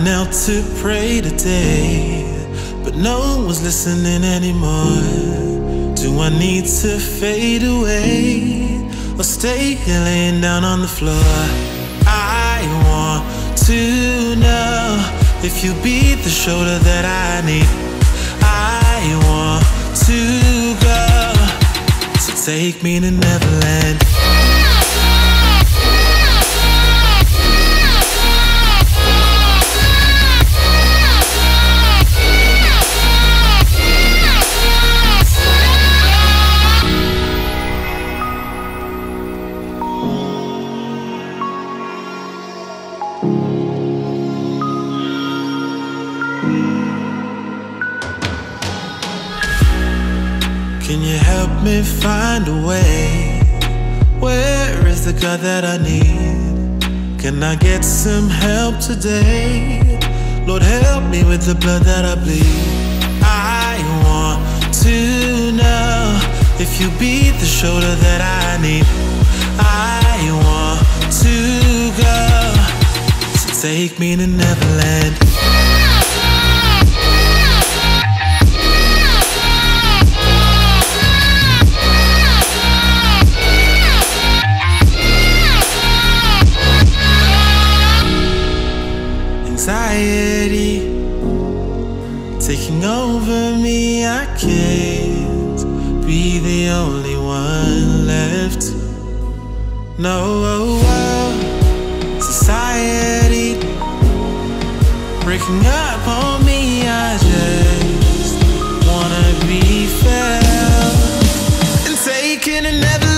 knelt to pray today, but no one was listening anymore. Do I need to fade away or stay here laying down on the floor? I want to know if you'll be the shoulder that I need. I want to go, so take me to Neverland. Can you help me find a way? Where is the God that I need? Can I get some help today? Lord, help me with the blood that I bleed. I want to know if you be the shoulder that I need. I want to go, so take me to Neverland. Anxiety taking over me, I can't be the only one left. No, society breaking up on me, I just wanna be felt and taken and never